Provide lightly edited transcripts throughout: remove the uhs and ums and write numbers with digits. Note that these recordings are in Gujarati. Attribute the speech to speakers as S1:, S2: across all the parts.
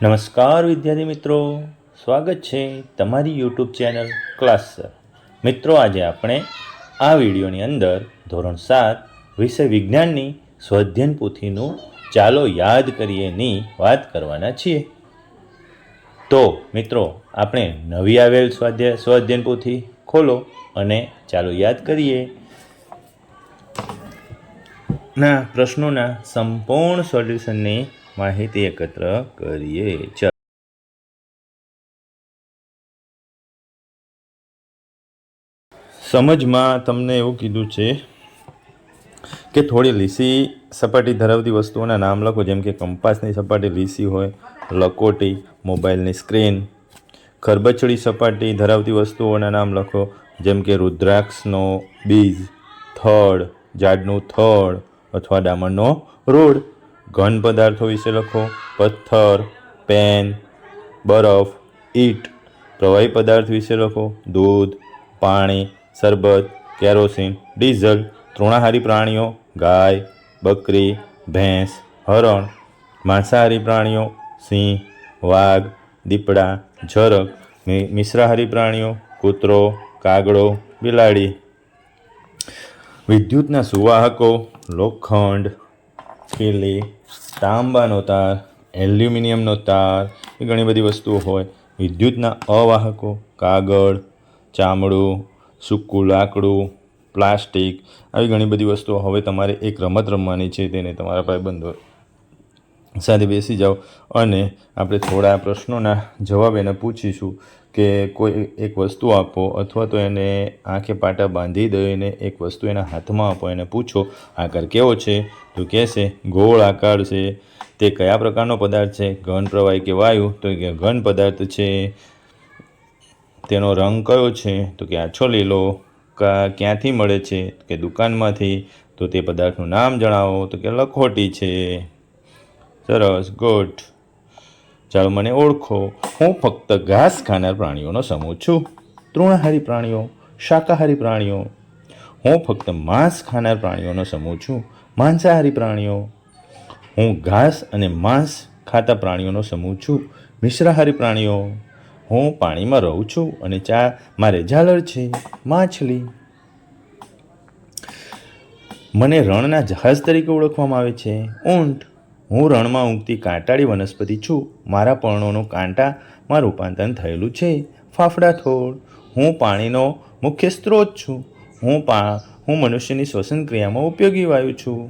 S1: નમસ્કાર વિદ્યાર્થી મિત્રો, સ્વાગત છે તમારી યુટ્યુબ ચેનલ ક્લાસ સર. મિત્રો, આજે આપણે આ વિડીયોની અંદર ધોરણ 7 વિષય વિજ્ઞાનની સ્વાધ્યાયન પોથીનું ચાલો યાદ કરીએની વાત કરવાના છીએ. તો મિત્રો, આપણે નવી આવેલ સ્વાધ્યાયન પોથી ખોલો અને ચાલો યાદ કરીએ. ના પ્રશ્નોના સંપૂર્ણ સોલ્યુશનની માહિતી એકત્ર કરીએ. ચાલો, સમજમાં તમને એવું કીધું છે કે થોડી લીસી સપાટી ધરાવતી વસ્તુઓના નામ લખો, જેમ કે કંપાસની સપાટી લીસી હોય, લકોટી, મોબાઈલની સ્ક્રીન. ખરબચડી સપાટી ધરાવતી વસ્તુઓના નામ લખો, જેમ કે રુદ્રાક્ષનો બીજ, થડ, ઝાડનું થડ અથવા ડામરનો રોડ. ઘન પદાર્થો વિશે લખો, પથ્થર, પેન, બરફ, ઈંટ. પ્રવાહી પદાર્થ વિશે લખો, દૂધ, પાણી, શરબત, કેરોસીન, ડીઝલ. તૃણાહારી પ્રાણીઓ, ગાય, બકરી, ભેંસ, હરણ. માંસાહારી પ્રાણીઓ, સિંહ, વાઘ, દીપડા, ઝરખ. મિશ્રાહારી પ્રાણીઓ, કૂતરો, કાગડો, બિલાડી. વિદ્યુતના સુવાહકો, લોખંડ, સ્ટીલ, તાંબાનો તાર, એલ્યુમિનિયમનો તાર. એ ઘણી બધી વસ્તુઓ હોય. વિદ્યુતના અવાહકો, કાગળ, ચામડું, સૂકું લાકડું, પ્લાસ્ટિક. આવી ઘણી બધી વસ્તુઓ. હવે તમારે એક રમત રમવાની છે, તેને તમારા ભાઈબંધો સાથે બેસી જાઓ અને આપણે થોડા પ્રશ્નોના જવાબ એને પૂછીશું કે કોઈ એક વસ્તુ આપો અથવા તો એને આંખે પાટા બાંધી દઈને એક વસ્તુ એના હાથમાં આપો. એને પૂછો આકાર કેવો છે, તો કહેશે ગોળ આકાર છે. તે કયા પ્રકારનો પદાર્થ છે, ઘન, પ્રવાહી કે વાયુ, તો કે ઘન પદાર્થ છે. તેનો રંગ કયો છે, તો કે આછો લીલો. ક્યાંથી મળે છે, કે દુકાનમાંથી. તો તે પદાર્થનું નામ જણાવો, તો કે લખોટી છે. સરસ, ગુડ. ચાલો, મને ઓળખો. હું ફક્ત ઘાસ ખાનાર પ્રાણીઓનો સમૂહ છું. તૃણાહારી પ્રાણીઓ, શાકાહારી પ્રાણીઓ. હું ફક્ત માંસ ખાનાર પ્રાણીઓનો સમૂહ છું. માંસાહારી પ્રાણીઓ. હું ઘાસ અને માંસ ખાતા પ્રાણીઓનો સમૂહ છું. મિશ્રાહારી પ્રાણીઓ. હું પાણીમાં રહું છું અને મારે ઝાલર છે. માછલી. મને રણના જહાજ તરીકે ઓળખવામાં આવે છે. ઊંટ. હું રણમાં ઊગતી કાંટાળી વનસ્પતિ છું. મારા પર્ણોનું કાંટામાં રૂપાંતર થયેલું છે. ફાફડા છોડ. હું પાણીનો મુખ્ય સ્ત્રોત છું. હું મનુષ્યની શ્વસન ક્રિયામાં ઉપયોગી વાયુ છું.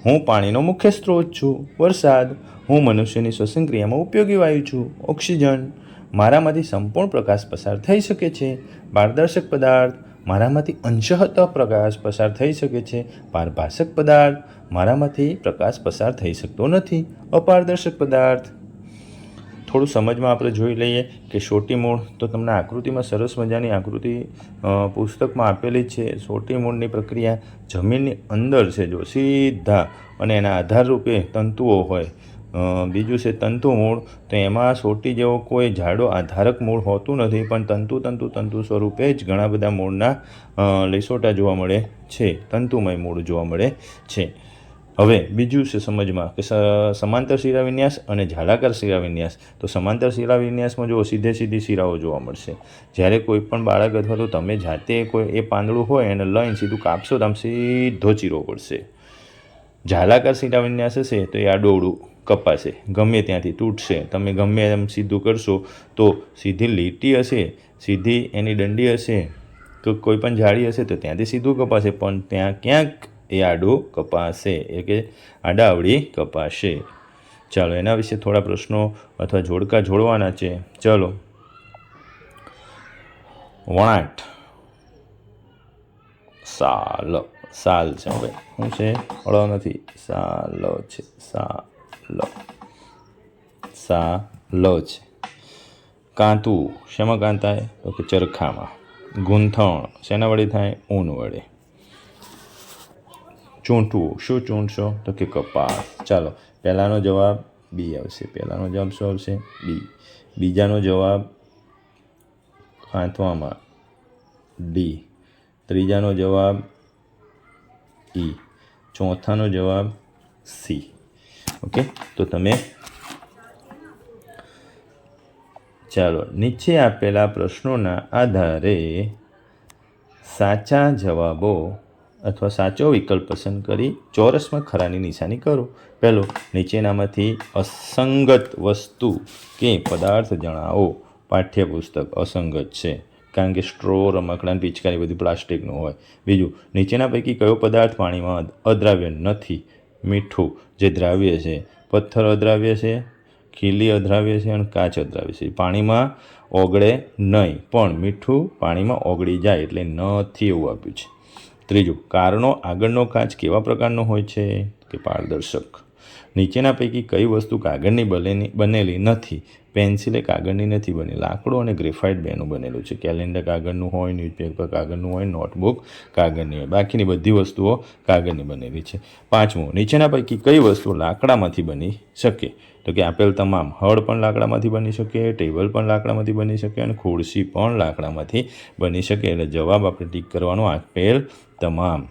S1: હું પાણીનો મુખ્ય સ્ત્રોત છું. વરસાદ. હું મનુષ્યની શ્વસન ક્રિયામાં ઉપયોગી વાયુ છું. ઓક્સિજન. મારામાંથી સંપૂર્ણ પ્રકાશ પસાર થઈ શકે છે. પારદર્શક પદાર્થ. મારામાંથી અંશતઃ પ્રકાશ પસાર થઈ શકે છે. પારભાષક પદાર્થ. મારામાંથી પ્રકાશ પસાર થઈ શકતો નથી. અપારદર્શક પદાર્થ. થોડું સમજમાં આપણે જોઈ લઈએ કે સોટી મૂળ. તો તમને આકૃતિમાં સરસ મજાની આકૃતિ પુસ્તકમાં આપેલી છે. સોટી મૂળની પ્રક્રિયા જમીનની અંદર છે, જો સીધા, અને એના આધારરૂપે તંતુઓ હોય. બીજું છે તંતુ મૂળ. તો એમાં સોટી જેવો કોઈ જાડો આધારક મૂળ હોતું નથી, પણ તંતુ સ્વરૂપે જ ઘણા બધા મૂળના લીસોટા જોવા મળે છે. તંતુમય મૂળ જોવા મળે છે. હવે બીજું છે સમજમાં કે સમાંતર શિરાવિન્યાસ અને જાળાકાર શિરાવિન્યાસ. તો સમાંતર શિરાવિન્યાસમાં જો સીધી શિરાઓ જોવા મળશે. જ્યારે કોઈ પણ બાળક અથવા તો તમે જાતે કોઈ એ પાંદડું હોય એને લઈને સીધું કાપશો તો આમ સીધો ચીરો પડશે. જાળાકાર શિરાવિન્યાસ હશે તો એ આડોઅવળું કપાશે, ગમે ત્યાંથી તૂટશે. તમે ગમે એમ સીધું કરશો તો સીધી લીટી હશે, સીધી એની દંડી હશે, તો કોઈ પણ જાળી હશે તો ત્યાંથી સીધું કપાશે, પણ ત્યાં ક્યાંક એ આડું કપાશે, એ કે આડાઅવળી કપાશે. ચાલો, એના વિશે થોડા પ્રશ્નો અથવા જોડકા જોડવાના છે. ચલો, વણાટ. સાલ છે. હવે શું છે? અળ નથી, સાલ છે. સાલ છે. કાંતું, શેમાં કાંતાય? તો કે ચરખામાં. ગૂંથણ શેના વડે થાય? ઊન વડે. ચૂંટવું, શું ચૂંટશો? તો કે કપાસ. ચાલો, પહેલાંનો જવાબ બી આવશે. પહેલાંનો જવાબ શું આવશે? બી. બીજાનો જવાબ કાંતવામાં ડી. ત્રીજાનો જવાબ ઈ. ચોથાનો જવાબ સી. ઓકે, તો તમે ચાલો, નીચે આપેલા પ્રશ્નોના આધારે સાચા જવાબો અથવા સાચો વિકલ્પ પસંદ કરી ચોરસમાં ખરાની નિશાની કરો. પહેલો, નીચેનામાંથી અસંગત વસ્તુ કે પદાર્થ જણાવો. પાઠ્યપુસ્તક અસંગત છે, કારણ કે સ્ટ્રો, રમકડાં, પિચકારી બધી પ્લાસ્ટિકનું હોય. બીજું, નીચેના પૈકી કયો પદાર્થ પાણીમાં અદ્રાવ્ય નથી? મીઠું જે દ્રાવ્ય છે, પથ્થર અદ્રાવ્ય છે, ખીલી અદ્રાવ્ય છે અને કાચ અદ્રાવ્ય છે. પાણીમાં ઓગળે નહીં, પણ મીઠું પાણીમાં ઓગળી જાય એટલે નથી એવું આપ્યું છે. ત્રીજું, કારનો આગળનો કાચ કેવા પ્રકારનો હોય છે? કે પારદર્શક. નીચેના પૈકી કઈ વસ્તુ કાગળની બનેલી નથી? પેન્સિલ એ કાગળની નથી બની. લાકડું અને ગ્રેફાઇટ બેનું બનેલું છે. કેલેન્ડર કાગળનું હોય, ન્યૂઝપેપર કાગળનું હોય, નોટબુક કાગળની હોય. બાકીની બધી વસ્તુઓ કાગળની બનેલી છે. પાંચમું, નીચેના પૈકી કઈ વસ્તુ લાકડામાંથી બની શકે? તો કે આપેલ તમામ. હળ પણ લાકડામાંથી બની શકે, ટેબલ પણ લાકડામાંથી બની શકે અને ખુરશી પણ લાકડામાંથી બની શકે. એટલે જવાબ આપણે ટીક કરવાનો, આપેલ તમામ.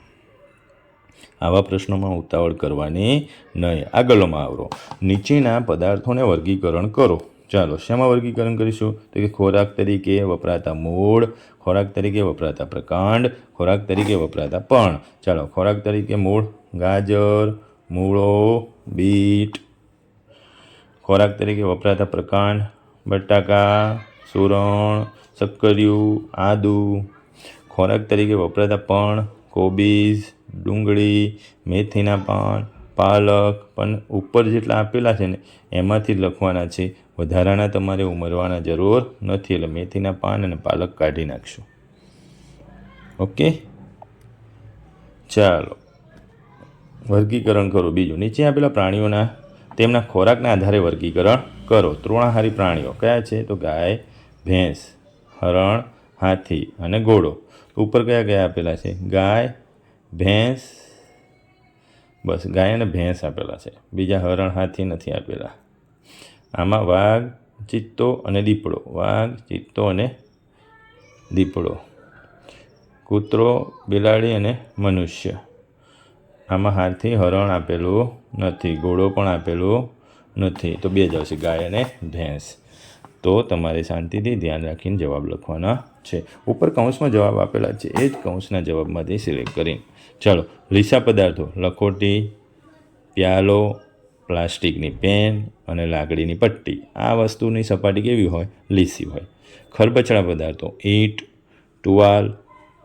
S1: આવા પ્રશ્નોમાં ઉતાવળ કરવાની નહીં. આગળનો મહાવરો, નીચેના પદાર્થોને વર્ગીકરણ કરો. ચાલો, શેમાં વર્ગીકરણ કરીશું? તો કે ખોરાક તરીકે વપરાતા મૂળ, ખોરાક તરીકે વપરાતા પ્રકાંડ, ખોરાક તરીકે વપરાતા પણ. ચાલો, ખોરાક તરીકે મૂળ, ગાજર, મૂળો, બીટ. ખોરાક તરીકે વપરાતા પ્રકાંડ, બટાકા, સુરણ, શક્કરિયું, આદુ. ખોરાક તરીકે વપરાતા પણ, કોબીજ, ડુંગળી, મેથીના પાન, પાલક. પણ ઉપર જેટલા આપેલા છે ને એમાંથી જ લખવાના છે, વધારાના તમારે ઉમેરવાના જરૂર નથી. એટલે મેથીના પાન અને પાલક કાઢી નાખશું. ઓકે, ચાલો વર્ગીકરણ કરો. બીજું, નીચે આપેલા પ્રાણીઓના તેમના ખોરાકના આધારે વર્ગીકરણ કરો. તૃણાહારી પ્રાણીઓ કયા છે? તો ગાય, ભેંસ, હરણ, હાથી અને ઘોડો. ઉપર કયા કયા આપેલા છે? ગાય, ભેંસ, બસ ગાય અને ભેંસ આપેલા છે. બીજા હરણ, હાથી નથી આપેલા. આમાં વાઘ, ચિત્તો અને દીપડો. વાઘ, ચિત્તો અને દીપડો. કૂતરો, બિલાડી અને મનુષ્ય. આમાં હાથી, હરણ આપેલું નથી, ઘોડો પણ આપેલો નથી. તો બે જ આવશે, ગાય અને ભેંસ. તો તમારે શાંતિથી ધ્યાન રાખીને જવાબ લખવાના છે. ઉપર કૌંસમાં જવાબ આપેલા છે, એ જ કૌંસના જવાબમાંથી સિલેક્ટ કરીને. ચાલો, લીસા પદાર્થો, લખોટી, પ્યાલો, પ્લાસ્ટિકની પેન અને લાકડીની પટ્ટી. આ વસ્તુની સપાટી કેવી હોય? લીસી હોય. ખરબચડા પદાર્થો, ઈંટ, ટુવાલ,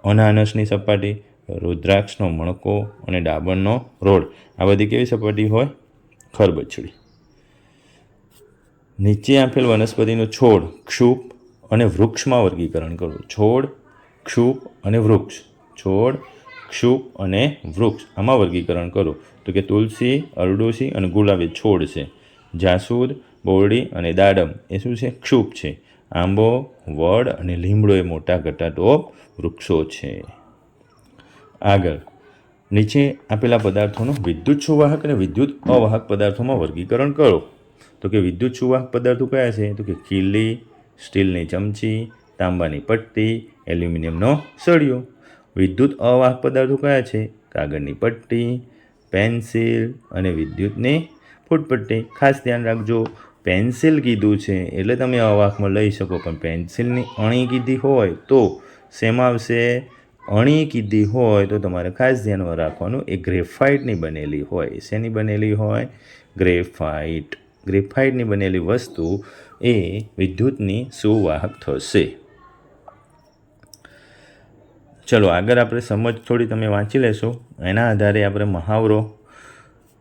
S1: અનાનસની સપાટી, રુદ્રાક્ષનો મણકો અને ડાબરનો રોડ. આ બધી કેવી સપાટી હોય? ખરબચડી. નીચે આપેલ વનસ્પતિનો છોડ, ક્ષુપ અને વૃક્ષમાં વર્ગીકરણ કરો. છોડ, ક્ષુપ અને વૃક્ષ. છોડ, ક્ષુપ અને વૃક્ષ. આમાં વર્ગીકરણ કરો. તો કે તુલસી, અરડુસી અને ગુલાબ એ છોડ છે. જાસૂદ, બોરડી અને દાડમ એ શું છે? ક્ષુપ છે. આંબો, વડ અને લીમડો એ મોટા ઘટાટોપ વૃક્ષો છે. આગળ, નીચે આપેલા પદાર્થોનું વિદ્યુત સુવાહક અને વિદ્યુત અવાહક પદાર્થોમાં વર્ગીકરણ કરો. તો કે વિદ્યુત સુવાહક પદાર્થો કયા છે? તો કે ખીલી, સ્ટીલની ચમચી, તાંબાની પટ્ટી, એલ્યુમિનિયમનો સળિયો. વિદ્યુત અવાહક પદાર્થો કયા છે? કાગળની પટ્ટી, પેન્સિલ અને વિદ્યુતની ફૂટપટ્ટી. ખાસ ધ્યાન રાખજો, પેન્સિલ કીધું છે એટલે તમે અવાહકમાં લઈ શકો, પણ પેન્સિલની અણી કીધી હોય તો શેમાં આવશે? અણી કીધી હોય તો તમારે ખાસ ધ્યાનમાં રાખવાનું, એ ગ્રેફાઇટની બનેલી હોય. શેની બનેલી હોય? ગ્રેફાઇટ. ગ્રેફાઇટની બનેલી વસ્તુ એ વિદ્યુતની સુવાહક થશે. ચલો, આગળ આપણે સમજ થોડી તમે વાંચી લેશો. એના આધારે આપણે મહાવરો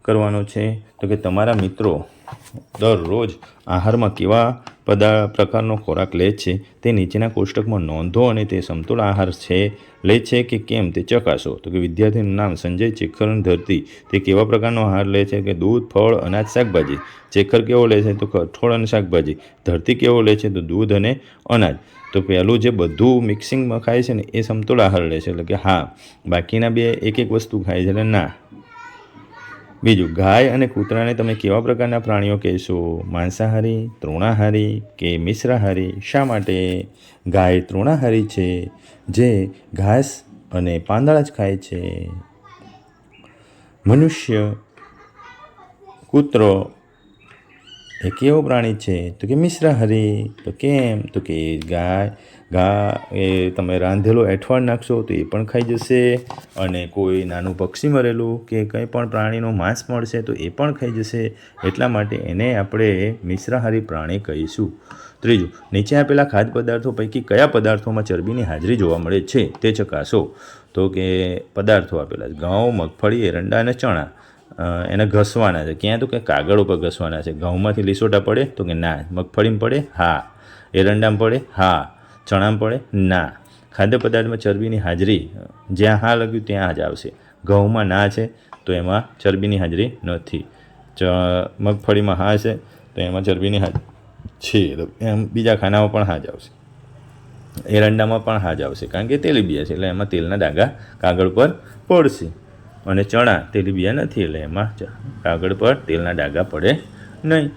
S1: કરવાનો છે. તો કે તમારા મિત્રો દરરોજ આહારમાં કેવા પ્રકારનો ખોરાક લે છે તે નીચેના કોષ્ટકમાં નોંધો અને તે સમતોલ આહાર છે લે છે કે કેમ તે ચકાસો. તો કે વિદ્યાર્થીનું નામ સંજય, ચેખર અને ધરતી. તે કેવા પ્રકારનો આહાર લે છે? કે દૂધ, ફળ, અનાજ, શાકભાજી. ચેખર કેવો લે છે? તો કઠોળ અને શાકભાજી. ધરતી કેવો લે છે? તો દૂધ અને અનાજ. તો પહેલું જે બધું મિક્સિંગમાં ખાય છે ને એ સમતોલ આહાર લે છે, એટલે કે હા. બાકીના બે એક એક વસ્તુ ખાય છે એટલે ના. બીજું, ગાય અને કૂતરાને તમે કેવા પ્રકારના પ્રાણીઓ કહેશો? માંસાહારી, તૃણાહારી કે મિશ્રાહારી? શા માટે? ગાય તૃણાહારી છે, જે ઘાસ અને પાંદડા જ ખાય છે. મનુષ્ય, કૂતરો એ કેવો પ્રાણી છે? તો કે મિશ્રાહારી. તો કેમ? તો કે ઘા એ તમે રાંધેલો એઠવાડ નાખશો તો એ પણ ખાઈ જશે, અને કોઈ નાનું પક્ષી મરેલું કે કંઈ પણ પ્રાણીનું માંસ મળશે તો એ પણ ખાઈ જશે. એટલા માટે એને આપણે મિશ્રાહારી પ્રાણી કહીશું. ત્રીજું, નીચે આપેલા ખાદ્ય પદાર્થો પૈકી કયા પદાર્થોમાં ચરબીની હાજરી જોવા મળે છે તે ચકાસો. તો કે પદાર્થો આપેલા છે ઘઉં, મગફળી, એરંડા અને ચણા. એને ઘસવાના છે. ક્યાં? તો કે કાગળ ઉપર ઘસવાના છે. ઘઉંમાંથી લીસોટા પડે? તો કે ના. મગફળીમાં પડે? હા. એરંડામાં પડે? હા. ચણામાં પડે? ના. ખાદ્ય પદાર્થમાં ચરબીની હાજરી જ્યાં હા લખ્યું ત્યાં જ આવશે. ઘઉંમાં ના છે તો એમાં ચરબીની હાજરી નથી. મગફળીમાં હા છે તો એમાં ચરબીની હાજરી છે. એમ બીજા ખાનામાં પણ હા જ આવશે. એરંડામાં પણ હા જ આવશે, કારણ કે તેલીબિયા છે એટલે એમાં તેલના ડાઘા કાગળ પર પડશે. અને ચણા તેલીબિયા નથી એટલે એમાં કાગળ પર તેલના ડાઘા પડે નહીં.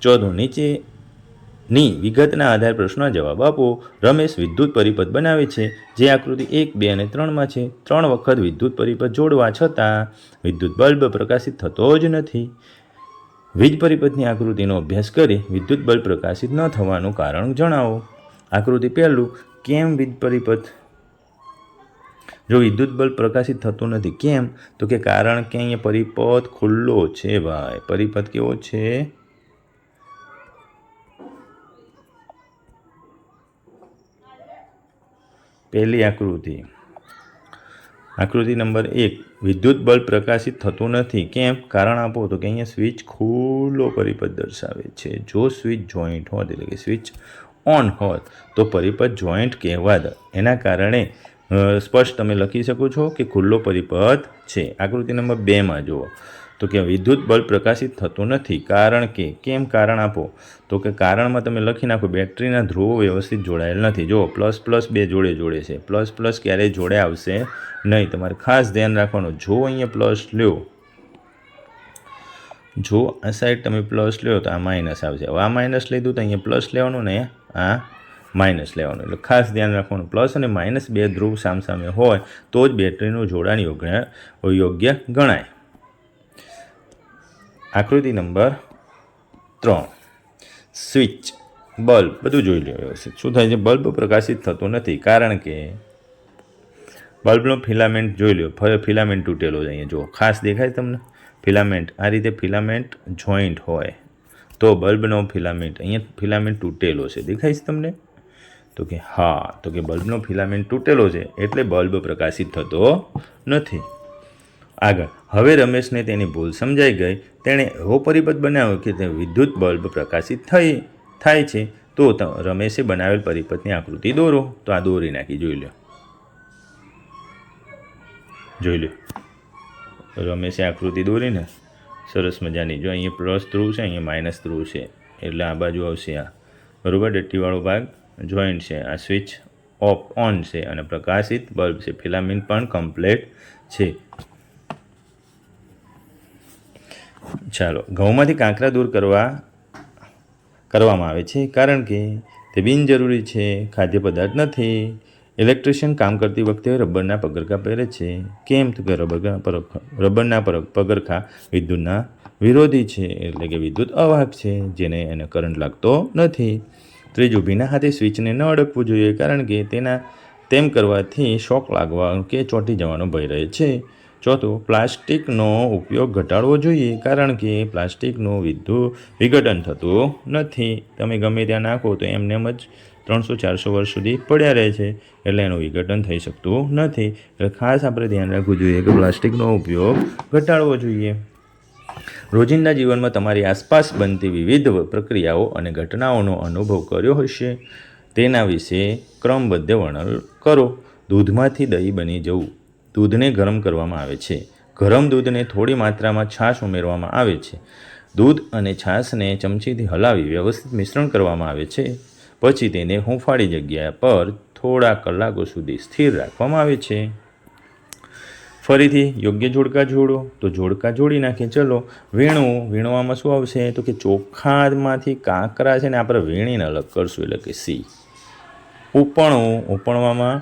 S1: ચોથું, નીચેની વિગતના આધારે પ્રશ્નનો જવાબ આપો. રમેશ વિદ્યુત પરિપથ બનાવે છે જે આકૃતિ 1, 2 અને 3માં છે. 3 વખત વિદ્યુત પરિપથ જોડવા છતાં વિદ્યુત બલ્બ પ્રકાશિત થતો જ નથી. વીજ પરિપથની આકૃતિનો અભ્યાસ કરી વિદ્યુત બલ્બ પ્રકાશિત ન થવાનું કારણ જણાવો. આકૃતિ 1, કેમ વીજ પરિપથ જો વિદ્યુત બલ્બ પ્રકાશિત થતો નથી? કેમ? તો કે કારણ કે અહીંયા પરિપથ ખુલ્લો છે ભાઈ. પરિપથ કેવો છે? પહેલી આકૃતિ નંબર 1, વિદ્યુત બલ્બ પ્રકાશિત થતો નથી. કેમ? કારણ આપો. તો કે અહીંયા સ્વિચ ખુલ્લો પરિપથ દર્શાવે છે. જો સ્વિચ જોઈન્ટ હોત એટલે કે સ્વિચ ઓન હોત તો પરિપથ જોઈન્ટ કહેવાત. એના કારણે સ્પષ્ટ તમે લખી શકો છો કે ખુલ્લો પરિપથ છે. આકૃતિ નંબર 2માં જુઓ તો કે વિદ્યુત બલ્બ પ્રકાશિત થતો નથી કારણ કે. કેમ? કારણ આપો. તો કે કારણમાં તમે લખી નાખો બેટરીના ધ્રુવો વ્યવસ્થિત જોડાયેલ નથી. જો પ્લસ બે જોડે છે. પ્લસ ક્યારેય જોડે આવશે નહીં. તમારે ખાસ ધ્યાન રાખવાનું. જો અહીંયા પ્લસ લ્યો, જો આ સાઈડ તમે પ્લસ લ્યો તો આ માઇનસ આવશે. હવે આ માઇનસ લીધું તો અહીંયા પ્લસ લેવાનું ને આ માઇનસ લેવાનું. એટલે ખાસ ધ્યાન રાખવાનું. પ્લસ અને માઇનસ બે ધ્રુવ સામસામે હોય તો જ બેટરીનું જોડાણ યોગ્ય ગણાય. આકૃતિ નંબર 3, સ્વિચ બલ્બ બધું જોઈ લો વ્યવસ્થિત. શું થાય છે? બલ્બ પ્રકાશિત થતો નથી કારણ કે બલ્બનો ફિલામેન્ટ જોઈ લો. ફિલામેન્ટ તૂટેલો છે. અહીંયા જુઓ, ખાસ દેખાય તમને ફિલામેન્ટ. આ રીતે ફિલામેન્ટ જોઈન્ટ હોય તો બલ્બનો ફિલામેન્ટ, અહીંયા ફિલામેન્ટ તૂટેલો છે. દેખાય છે તમને? તો કે હા. તો કે બલ્બનો ફિલામેન્ટ તૂટેલો છે એટલે બલ્બ પ્રકાશિત થતો નથી. આગળ, હવે રમેશને તેની ભૂલ સમજાઈ ગઈ. તેણે એવો પરિપથ બનાવ્યો કે તે વિદ્યુત બલ્બ પ્રકાશિત થાય છે. તો રમેશે બનાવેલ પરિપથની આકૃતિ દોરો. તો આ દોરી નાખી. જોઈ લો. રમેશે આકૃતિ દોરીને સરસ મજાની. જો અહીંયા પ્લસ ધ્રુવ છે, અહીંયા માઇનસ ધ્રુવ છે એટલે આ બાજુ આવશે આ. બરાબર? ડટ્ટીવાળો ભાગ જોઈન્ટ છે. આ સ્વિચ ઓન છે અને પ્રકાશિત બલ્બ છે. ફિલામેન્ટ પણ કમ્પ્લીટ છે. ચાલો, ઘઉંમાંથી કાંકરા દૂર કરવામાં આવે છે કારણ કે તે બિનજરૂરી છે, ખાદ્ય પદાર્થ નથી. ઇલેક્ટ્રિશિયન કામ કરતી વખતે રબરના પગરખાં પહેરે છે. કેમ? તો કે રબરના પગરખાં વિદ્યુતના વિરોધી છે, એટલે કે વિદ્યુત અવાહક છે, જેને એને કરંટ લાગતો નથી. ત્રીજું, ભીના હાથે સ્વિચને ન અડકવું જોઈએ કારણ કે તેમ કરવાથી શોક લાગવા કે ચોંટી જવાનો ભય રહે છે. ચોથું, પ્લાસ્ટિકનો ઉપયોગ ઘટાડવો જોઈએ કારણ કે પ્લાસ્ટિકનું વિઘટન થતું નથી. તમે ગમે ત્યાં નાખો તો એમને જ 300-400 વર્ષ સુધી પડ્યા રહે છે એટલે એનું વિઘટન થઈ શકતું નથી. એટલે ખાસ આપણે ધ્યાન રાખવું જોઈએ કે પ્લાસ્ટિકનો ઉપયોગ ઘટાડવો જોઈએ. રોજિંદા જીવનમાં તમારી આસપાસ બનતી વિવિધ પ્રક્રિયાઓ અને ઘટનાઓનો અનુભવ કર્યો હશે. તેના વિશે ક્રમબદ્ધ વર્ણન કરો. દૂધમાંથી દહીં બની જવું. દૂધને ગરમ કરવામાં આવે છે. ગરમ દૂધને થોડી માત્રામાં છાશ ઉમેરવામાં આવે છે. દૂધ અને છાશને ચમચીથી હલાવી વ્યવસ્થિત મિશ્રણ કરવામાં આવે છે. પછી તેને હૂંફાળી જગ્યા પર થોડા કલાકો સુધી સ્થિર રાખવામાં આવે છે. ફરીથી યોગ્ય જોડકા જોડો. તો જોડકા જોડી નાખીએ. ચલો, વીણવામાં શું આવશે? તો કે ચોખામાંથી કાંકરા છે ને આપણે વીણીને અલગ કરશું એટલે કે સી. ઉપણવામાં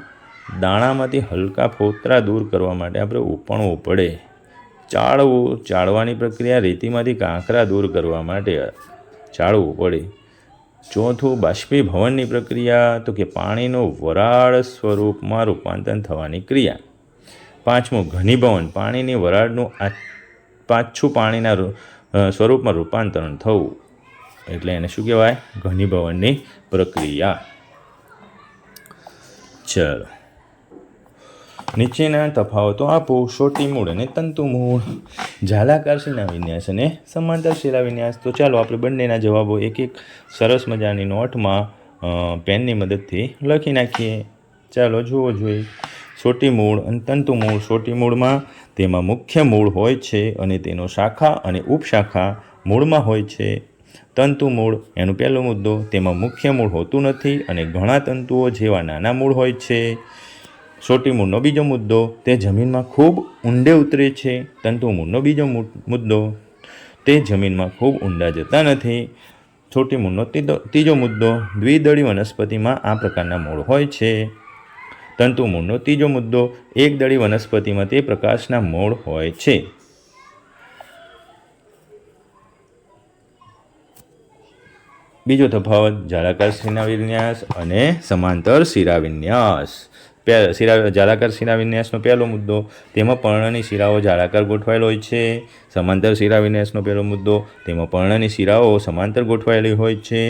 S1: દાણામાંથી હલકા ફોતરા દૂર કરવા માટે આપણે ઉપણવું પડે. ચાળવાની પ્રક્રિયા રેતીમાંથી કાંકરા દૂર કરવા માટે ચાળવું પડે. ચોથું બાષ્પીભવનની પ્રક્રિયા, તો કે પાણીનું વરાળ સ્વરૂપમાં રૂપાંતર થવાની ક્રિયા. પાંચમું ઘનીભવન, પાણીની વરાળનું પાછું પાણીના સ્વરૂપમાં રૂપાંતરણ થવું, એટલે એને શું કહેવાય? ઘનીભવનની પ્રક્રિયા. ચલો, નીચેના તફાવતો આપો. સોટી મૂળ અને તંતુ મૂળ, જાલાકાર શિલાવિન્યાસ અને સમાંતર શિલાવિન્યાસ. તો ચાલો આપણે બંનેના જવાબો એક એક સરસ મજાની નોટમાં પેનની મદદથી લખી નાખીએ. ચાલો જુઓ જોઈએ. સોટી મૂળ અને તંતુ મૂળ. સોટી મૂળમાં તેમાં મુખ્ય મૂળ હોય છે અને તેનો શાખા અને ઉપશાખા મૂળમાં હોય છે. તંતુ મૂળ, એનો પહેલો મુદ્દો, તેમાં મુખ્ય મૂળ હોતું નથી અને ઘણા તંતુઓ જેવા નાના મૂળ હોય છે. સોટી મૂળનો બીજો મુદ્દો, તે જમીનમાં ખૂબ ઊંડે ઉતરે છે. તંતુ મૂળનો બીજો મુદ્દો, તે જમીનમાં ખૂબ ઊંડા જતા નથી. સોટી મૂળનો ત્રીજો મુદ્દો, દ્વિદળી વનસ્પતિમાં આ પ્રકારના મૂળ હોય છે. તંતુ મૂળનો ત્રીજો મુદ્દો, એકદળી વનસ્પતિમાં તે પ્રકારના મૂળ હોય છે. બીજો તફાવત, જાલાકાર શિરાવિન્યાસ અને સમાંતર શિરાવિન્યાસ. જાલાકાર શિરાવિન્યાસનો પહેલો મુદ્દો, તેમાં પર્ણની શિરાઓ જાળાકાર ગોઠવાયેલ હોય છે. સમાંતર શિરાવિન્યાસનો પહેલો મુદ્દો, તેમાં પર્ણની શિરાઓ સમાંતર ગોઠવાયેલી હોય છે.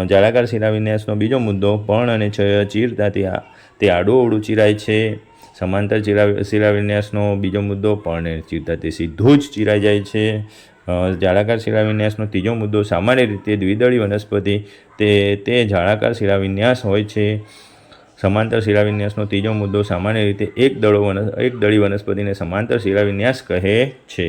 S1: જાળાકાર શિરાવિન્યાસનો બીજો મુદ્દો, પર્ણ અને ચીરતા તે આડું ચીરાય છે. સમાંતર શિરાવિન્યાસનો બીજો મુદ્દો, પર્ણને ચીરતા તે સીધું જ ચીરાઈ જાય છે. જાળાકાર શિરાવિન્યાસનો ત્રીજો મુદ્દો, સામાન્ય રીતે દ્વિદળી વનસ્પતિ તે જાળાકાર શિરાવિન્યાસ હોય છે. સમાંતર શિરાવિન્યાસનો ત્રીજો મુદ્દો, સામાન્ય રીતે એકદળી વનસ્પતિને સમાંતર શિરાવિન્યાસ કહે છે.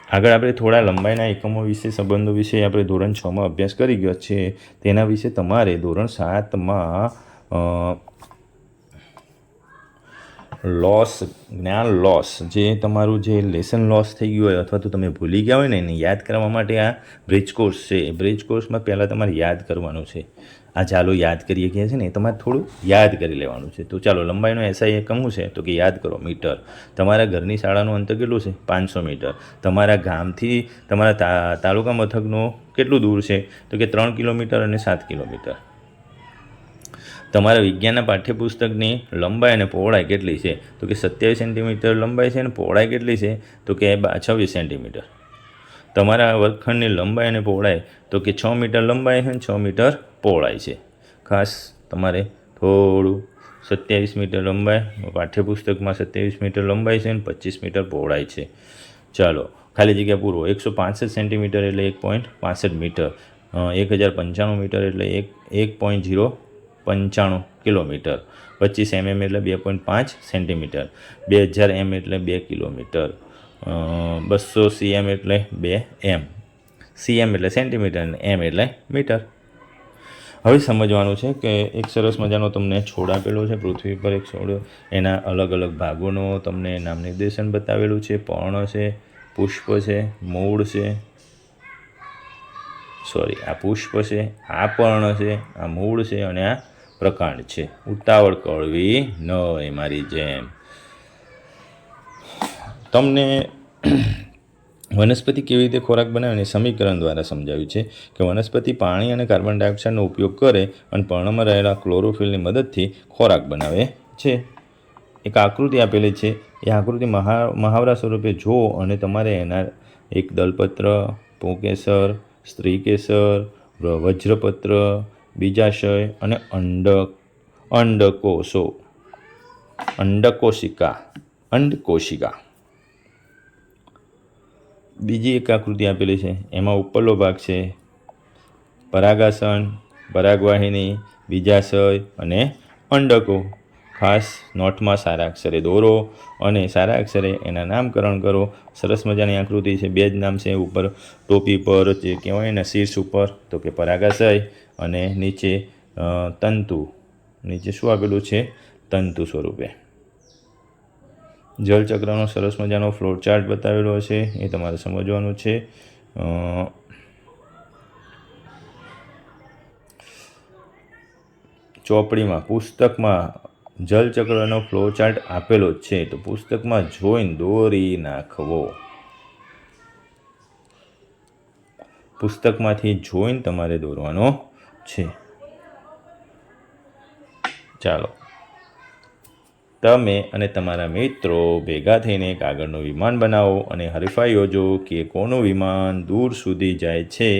S1: આગળ આપણે થોડા લંબાઈના એકમો વિશે, સંબંધો વિશે આપણે ધોરણ 6માં અભ્યાસ કરી ગયા છે. તેના વિશે તમારે ધોરણ 7માં જ્ઞાન લોસ, જે તમારું જે લેસન લોસ થઈ ગયું હોય અથવા તો તમે ભૂલી ગયા હોય ને, એને યાદ કરવા માટે આ બ્રિજ કોર્સ છે. એ બ્રિજ કોર્સમાં પહેલાં તમારે યાદ કરવાનું છે. આ ચાલો યાદ કરીએ કહે છે ને, એ તમારે થોડું યાદ કરી લેવાનું છે. તો ચાલો, લંબાઈનો એસઆઈ એકમ શું છે? તો કે યાદ કરો, મીટર. તમારા ઘરની શાળાનું અંતર કેટલું છે? 500 મીટર. તમારા ગામથી તમારા તાલુકા મથકનું કેટલું દૂર છે? તો કે 3 કિલોમીટર અને 7 કિલોમીટર. તમારા વિજ્ઞાનના પાઠ્યપુસ્તકની લંબાઈ અને પહોળાઈ કેટલી છે? તો કે 27 સેન્ટીમીટર લંબાઈ છે અને પહોળાઈ કેટલી છે? તો કે 26 સેન્ટીમીટર. તમારા વર્ગખંડની લંબાઈ અને પહોળાઈ, તો કે 6 મીટર લંબાઈ છે અને 6 મીટર પહોળાઈ છે. ખાસ તમારે થોડું 27 મીટર લંબાઈ, પાઠ્યપુસ્તકમાં 27 મીટર લંબાઈ છે અને 25 મીટર પહોળાઈ છે. ચાલો, ખાલી જગ્યા પૂરો. 165 સેન્ટીમીટર એટલે 1.65 મીટર. 1095 મીટર એટલે 1.095 કિલોમીટર. 25 mm એટલે 2.5 સેન્ટીમીટર. 2000 m એટલે 2 કિલોમીટર. 200 cm એટલે 2 m. cm એટલે સેન્ટીમીટર અને m એટલે મીટર. હવે સમજવાનું છે કે એક સરસ મજાનો તમને છોડ આપેલો છે, પૃથ્વી પર એક છોડ, એના અલગ અલગ ભાગોનો તમને નામ નિર્દેશન બતાવેલું છે. પર્ણ છે, પુષ્પ છે, મૂળ છે, આ પુષ્પ છે, આ પર્ણ છે, આ મૂળ છે અને આ પ્રકાંડ છે. ઉતાવળ કરવી નહીં મારી જેમ. તમને વનસ્પતિ કેવી રીતે ખોરાક બનાવે અને સમીકરણ દ્વારા સમજાવ્યું છે કે વનસ્પતિ પાણી અને કાર્બન ડાયોક્સાઇડનો ઉપયોગ કરે અને પર્ણમાં રહેલા ક્લોરોફિલની મદદથી ખોરાક બનાવે છે. એક આકૃતિ આપેલી છે. એ આકૃતિ મહાવરા સ્વરૂપે જુઓ અને તમારે એના એક દલપત્ર, પુંકેસર, સ્ત્રીકેસર, વજ્રપત્ર, બીજાશય અને અંડકોશિકા. બીજી એક આકૃતિ આપેલી છે. એમાં ઉપરનો ભાગ છે પરાગાસન, પરાગવાહિની, બીજાશય અને અંડકો. ખાસ નોટમાં સારા અક્ષરે દોરો અને સારા અક્ષરે એના નામકરણ કરો. સરસ મજાની આકૃતિ છે. 2 જ નામ છે ઉપર ટોપી પર, જે કહેવાય ને શીર્ષ ઉપર, તો કે પરાગાશય, અને નીચે તંતુ. નીચે શું આપેલું છે? તંતુ સ્વરૂપે. જળચક્રનો સરસ મજાનો ફ્લોર ચાર્ટ બતાવેલો હશે, એ તમારે સમજવાનું છે. ચોપડીમાં, પુસ્તકમાં જળચક્રનો ફ્લો ચાર્ટ આપેલો જ છે, તો પુસ્તકમાં જોઈને દોરી નાખવો. પુસ્તકમાંથી જોઈને તમારે દોરવાનો છે. ચાલો, તમે અને તમારા મિત્રો ભેગા થઈને કાગળનું વિમાન બનાવો અને હરીફાઈ યોજો કે કોનું વિમાન દૂર સુધી જાય છે.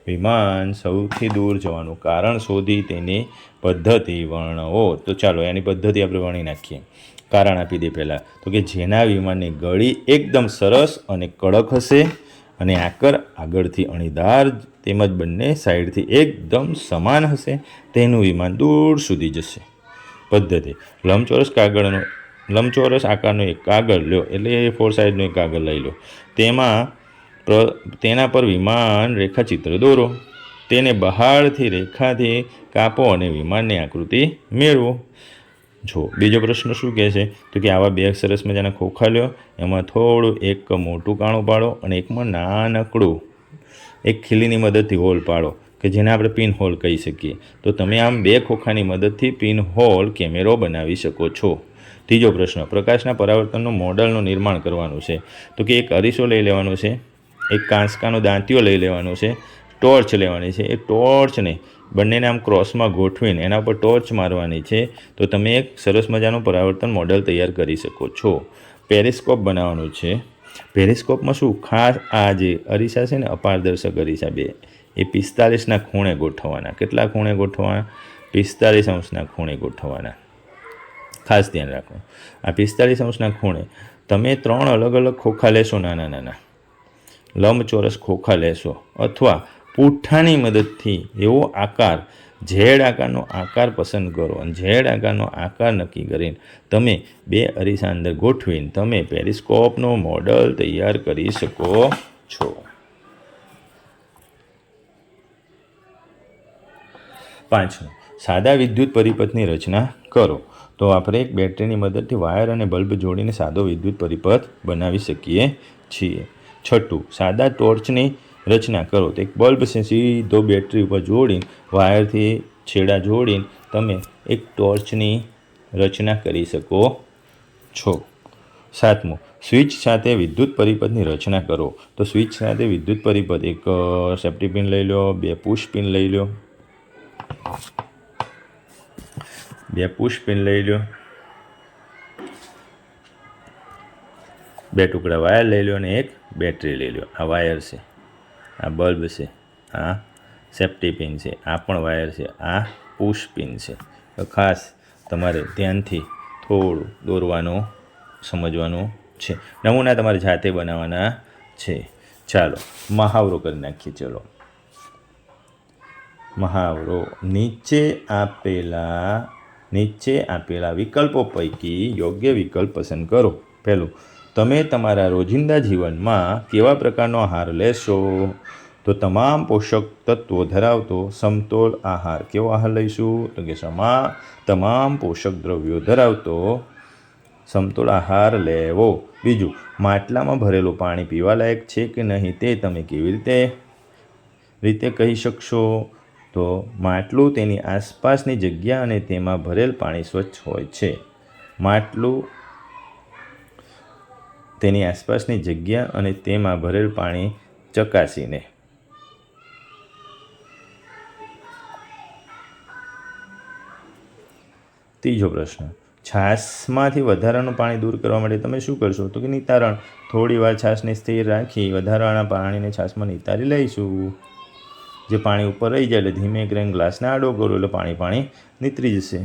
S1: વિમાન સૌથી દૂર જવાનું કારણ શોધી તેની પદ્ધતિ વર્ણવો. તો ચાલો એની પદ્ધતિ આપણે વર્ણી નાખીએ. કારણ આપી દે પહેલાં, તો કે જેના વિમાનની ગળી એકદમ સરસ અને કડક હશે અને આકર આગળથી અણીદાર તેમજ બંને સાઈડથી એકદમ સમાન હશે તેનું વિમાન દૂર સુધી જશે. પદ્ધતિ: લંબચોરસ આકારનો એક કાગળ લો, એટલે 4 સાઈડનો એક કાગળ લઈ લો. તેના પર વિમાન રેખાચિત્ર દોરો. તેને બહારથી રેખાથી કાપો અને વિમાનની આકૃતિ મેળવો. જો બીજો પ્રશ્ન શું કહે છે, તો કે આવા 2 સરસ મજાના ખોખા લો, એમાં થોડું એક મોટું કાણું પાડો અને એકમાં નાનકડું એક ખીલીની મદદથી હોલ પાડો કે જેને આપણે પિન હોલ કહી શકીએ. તો તમે આમ 2 ખોખાની મદદથી પિન હોલ કેમેરો બનાવી શકો છો. ત્રીજો પ્રશ્ન, પ્રકાશના પરાવર્તનનું મોડલનું નિર્માણ કરવાનું છે. તો કે એક અરીસો લઈ લેવાનો છે, એક કાંસકાનો દાંતિયો લઈ લેવાનો છે, ટોર્ચ લેવાની છે. એ ટોર્ચને બંનેને આમ ક્રોસમાં ગોઠવીને એના ઉપર ટોર્ચ મારવાની છે. તો તમે એક સરસ મજાનું પરાવર્તન મોડલ તૈયાર કરી શકો છો. પેરિસ્કોપ બનાવવાનું છે. પેરિસ્કોપમાં શું, ખાસ આ જે અરીસા છે ને, અપારદર્શક અરીસા 2, એ 45ના ખૂણે ગોઠવવાના. કેટલા ખૂણે ગોઠવવાના? 45 અંશના ખૂણે ગોઠવવાના. ખાસ ધ્યાન રાખો, આ 45 અંશના ખૂણે તમે 3 અલગ અલગ ખોખા લેશો, નાના નાના લંબચોરસ ખોખા લેશો, અથવા પૂંઠાની મદદથી એવો આકાર, ઝેડ આકારનો આકાર પસંદ કરો અને ઝેડ આકારનો આકાર નક્કી કરીને તમે 2 અરીસા અંદર ગોઠવીને તમે પેરિસ્કોપનો મોડલ તૈયાર કરી શકો છો. 5, સાદા વિદ્યુત પરિપથની રચના કરો. તો આપણે એક બેટરીની મદદથી વાયર અને બલ્બ જોડીને સાદો વિદ્યુત પરિપથ બનાવી શકીએ છીએ. 6, સાદા ટોર્ચની રચના કરો. તો એક બલ્બ છે, સીધો બેટરી ઉપર જોડીને વાયરથી છેડા જોડીને તમે એક ટોર્ચની રચના કરી શકો છો. 7, સ્વિચ સાથે વિદ્યુત પરિપથની રચના કરો. તો સ્વિચ સાથે વિદ્યુત પરિપથ, એક સેફ્ટી પિન લઈ લો, 2 પુશ પિન લઈ લો, 2 પુશ પિન લઈ લો, 2 ટુકડા વાયર લઈ લો અને એક બેટરી લઈ લો. આ વાયર છે, આ બલ્બ છે, આ સેફ્ટી પિન છે, આ પણ વાયર છે, આ પુશ પિન છે. તો ખાસ તમારે ધ્યાનથી થોડું દોરવાનું સમજવાનું છે. નમૂના તમારે જાતે બનાવવાના છે. ચાલો મહાવરો કરી નાખીએ. ચલો મહાવરો: નીચે આપેલા વિકલ્પો પૈકી યોગ્ય વિકલ્પ પસંદ કરો. પહેલું, તમે તમારા રોજિંદા જીવનમાં કેવા પ્રકારનો આહાર લેશો? તો તમામ પોષક તત્વો ધરાવતો સમતોલ આહાર. કેવો આહાર લઈશું? તો કે તમામ પોષક દ્રવ્યો ધરાવતો સમતોલ આહાર લેવો. બીજું, માટલામાં ભરેલું પાણી પીવાલાયક છે કે નહીં તે તમે કેવી રીતે કહી શકશો? તો માટલું, તેની આસપાસની જગ્યા અને તેમાં ભરેલ પાણી સ્વચ્છ હોય છે. માટલું, તેની આસપાસની જગ્યા અને તેમાં ભરેલ પાણી ચકાસીને. ત્રીજો પ્રશ્ન, છાશમાંથી વધારાનું પાણી દૂર કરવા માટે તમે શું કરશો? તો કે નિતારણ. થોડી વાર છાશને સ્થિર રાખી વધારાના પાણીને છાશમાં નિતારી લઈશું. જે પાણી ઉપર રહી જાય એટલે ધીમે કરીને ગ્લાસને આડો કરો એટલે પાણી નીતરી જશે.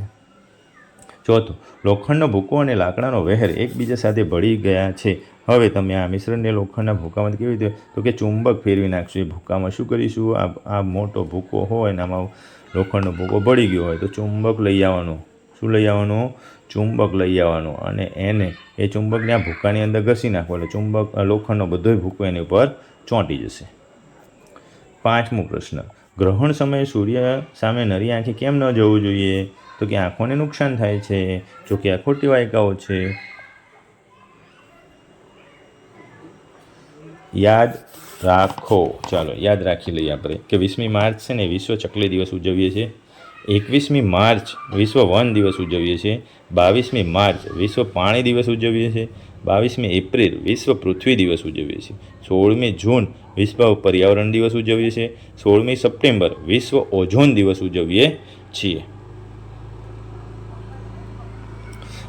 S1: ચોથું, લોખંડનો ભૂકો અને લાકડાનો વહેર એકબીજા સાથે ભળી ગયા છે. હવે તમે આ મિશ્રણને લોખંડના ભૂકામાં કેવી રીતે? તો કે ચુંબક ફેરવી નાખશું. એ ભૂકામાં શું કરીશું? આ મોટો ભૂકો હોય ને આમાં લોખંડનો ભૂકો ભળી ગયો હોય તો ચુંબક લઈ આવવાનું. શું લઈ આવવાનું? ચુંબક લઈ આવવાનું અને એ ચુંબકને આ ભૂકાની અંદર ઘસી નાખો એટલે લોખંડનો બધોય ભૂકો એની ઉપર ચોંટી જશે. 5મો પ્રશ્ન, ગ્રહણ સમયે સૂર્ય સામે નરી આંખે કેમ ન જવું જોઈએ? તો કે આંખોને નુકસાન થાય છે. જો કે આ ખોટી વાયકાઓ છે. યાદ રાખો. ચાલો યાદ રાખી લઈએ આપણે કે 20મી માર્ચ છે ને વિશ્વ ચકલી દિવસ ઉજવીએ છીએ. 21મી માર્ચ વિશ્વ વન દિવસ ઉજવીએ છીએ. 22મી માર્ચ વિશ્વ પાણી દિવસ ઉજવીએ છીએ. 22મી એપ્રિલ વિશ્વ પૃથ્વી દિવસ ઉજવીએ છીએ. 16મી જૂન વિશ્વ પર્યાવરણ દિવસ ઉજવીએ છીએ. 16મી સપ્ટેમ્બર વિશ્વ ઓઝોન દિવસ ઉજવીએ છીએ.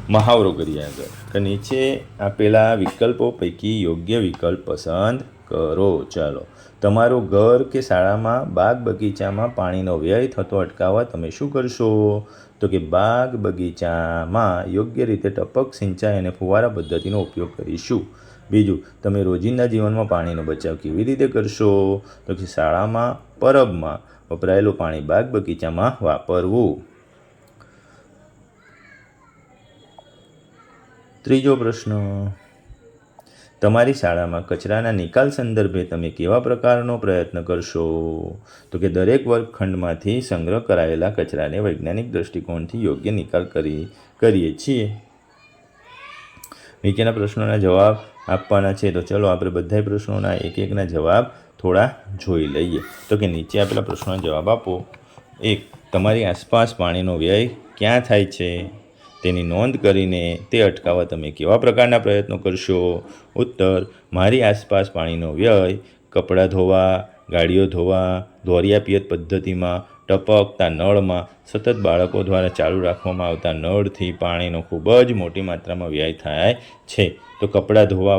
S1: મહાવરો કરીએ આગળ. તો નીચે આપેલા વિકલ્પો પૈકી યોગ્ય વિકલ્પ પસંદ કરો. ચાલો. તમારું ઘર કે શાળામાં બાગ બગીચામાં પાણીનો વ્યય થતો અટકાવવા તમે શું કરશો? તો કે બાગ બગીચામાં યોગ્ય રીતે ટપક સિંચાઈ અને ફુવારા પદ્ધતિનો ઉપયોગ કરીશું. બીજું, તમે રોજિંદા જીવનમાં પાણીનો બચાવ કેવી રીતે કરશો? તો કે શાળામાં પરબમાં વપરાયેલું પાણી બાગ બગીચામાં વાપરવું. ત્રીજો પ્રશ્ન, તમારી શાળામાં કચરાના નિકાલ સંદર્ભે તમે કેવા પ્રકારનો પ્રયત્ન કરશો? તો કે દરેક વર્ગખંડમાંથી સંગ્રહ કરાયેલા કચરાને વૈજ્ઞાનિક દૃષ્ટિકોણથી યોગ્ય નિકાલ કરીએ છીએ. નીચેના પ્રશ્નોના જવાબ આપવાના છે. તો ચલો આપણે બધા પ્રશ્નોના એકના જવાબ થોડા જોઈ લઈએ. તો કે નીચે આપેલા પ્રશ્નોના જવાબ આપો. 1. તમારી આસપાસ પાણીનો વ્યય ક્યાં થાય છે? તેની નોંધ કરીને તે અટકાવવા તમે કેવા પ્રકારના પ્રયત્નો કરશો? ઉત્તર, મારી આસપાસ પાણીનો વ્યય કપડાં ધોવા, ગાડીઓ ધોવા, ધોરિયા પિયત પદ્ધતિમાં, ટપકતા નળમાં, સતત બાળકો દ્વારા ચાલુ રાખવામાં આવતા નળથી પાણીનો ખૂબ જ મોટી માત્રામાં વ્યય થાય છે. તો કપડાં ધોવા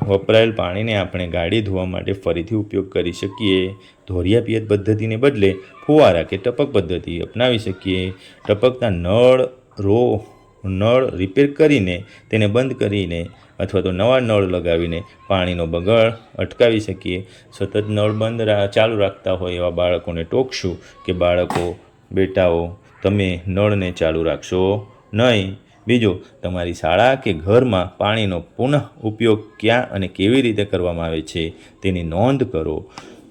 S1: વપરાયેલ પાણીને આપણે ગાડી ધોવા માટે ફરીથી ઉપયોગ કરી શકીએ. ધોરિયા પિયત પદ્ધતિને બદલે ફુવારા કે ટપક પદ્ધતિ અપનાવી શકીએ. ટપકતા નળ રિપેર કરીને તેને બંધ કરીને અથવા તો નવા નળ લગાવીને પાણીનો બગાડ અટકાવી શકીએ. સતત નળ ચાલુ રાખતા હોય એવા બાળકોને ટોકશું કે બેટાઓ તમે નળને ચાલુ રાખશો નહીં. બીજું, તમારી શાળા કે ઘરમાં પાણીનો પુનઃ ઉપયોગ ક્યાં અને કેવી રીતે કરવામાં આવે છે તેની નોંધ કરો.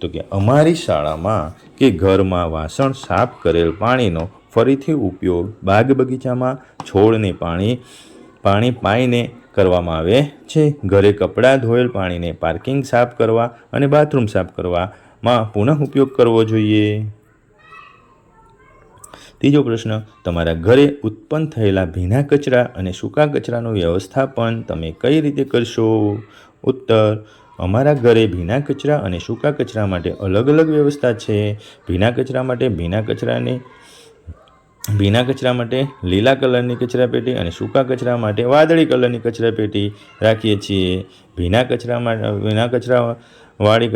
S1: તો કે અમારી શાળામાં કે ઘરમાં વાસણ સાફ કરેલ પાણીનો ફરીથી ઉપયોગ બાગ બગીચામાં છોડને પાણી પાઈને કરવામાં આવે છે. ઘરે કપડાં ધોયેલ પાણીને પાર્કિંગ સાફ કરવા અને બાથરૂમ સાફ કરવામાં પુનઃ ઉપયોગ કરવો જોઈએ. ત્રીજો પ્રશ્ન, તમારા ઘરે ઉત્પન્ન થયેલા ભીના કચરા અને સૂકા કચરાનું વ્યવસ્થાપન તમે કઈ રીતે કરશો? ઉત્તર, અમારા ઘરે ભીના કચરા અને સૂકા કચરા માટે અલગ અલગ વ્યવસ્થા છે. ભીના કચરા માટે લીલા કલરની કચરાપેટી અને સૂકા કચરા માટે વાદળી કલરની કચરાપેટી રાખીએ છીએ. ભીના કચરાવાળી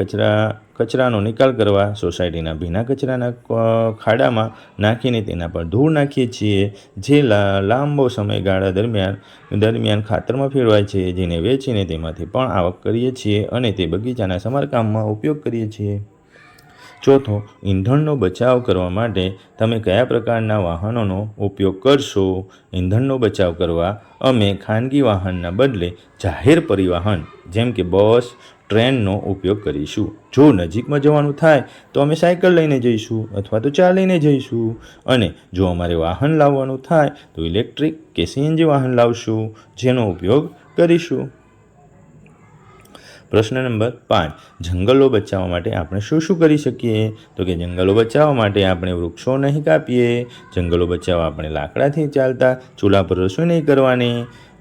S1: કચરાનો નિકાલ કરવા સોસાયટીના ભીના કચરાના ખાડામાં નાખીને તેના પર ધૂળ નાખીએ છીએ, જે લાંબો સમયગાળા દરમિયાન ખાતરમાં ફેરવાય છે, જેને વેચીને તેમાંથી પણ આવક કરીએ છીએ અને તે બગીચાના સમારકામમાં ઉપયોગ કરીએ છીએ. ચોથો, ઈંધણનો બચાવ કરવા માટે તમે કયા પ્રકારના વાહનોનો ઉપયોગ કરશો? ઈંધણનો બચાવ કરવા અમે ખાનગી વાહનના બદલે જાહેર પરિવહન જેમ કે બસ, ટ્રેનનો ઉપયોગ કરીશું. જો નજીકમાં જવાનું થાય તો અમે સાયકલ લઈને જઈશું અથવા તો ચાલીને જઈશું, અને જો અમારે વાહન લાવવાનું થાય તો ઇલેક્ટ્રિક કે સીએનજી વાહન લાવશું, જેનો ઉપયોગ કરીશું. પ્રશ્ન નંબર 5, જંગલો બચાવવા માટે આપણે શું શું કરી શકીએ? તો કે જંગલો બચાવવા માટે આપણે વૃક્ષો નહીં કાપીએ. જંગલો બચાવવા આપણે લાકડાથી ચાલતા ચૂલા પર રસોઈ નહીં કરવાની.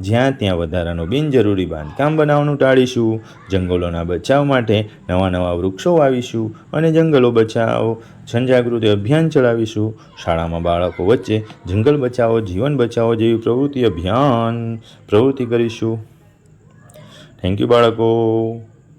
S1: જ્યાં ત્યાં વધારાનું બિનજરૂરી બાંધકામ બનાવવાનું ટાળીશું. જંગલોના બચાવ માટે નવા વૃક્ષો વાવીશું અને જંગલો બચાવો જનજાગૃતિ અભિયાન ચલાવીશું. શાળામાં બાળકો વચ્ચે જંગલ બચાવો જીવન બચાવો જેવી પ્રવૃત્તિ કરીશું. થેન્ક યુ બાળકો.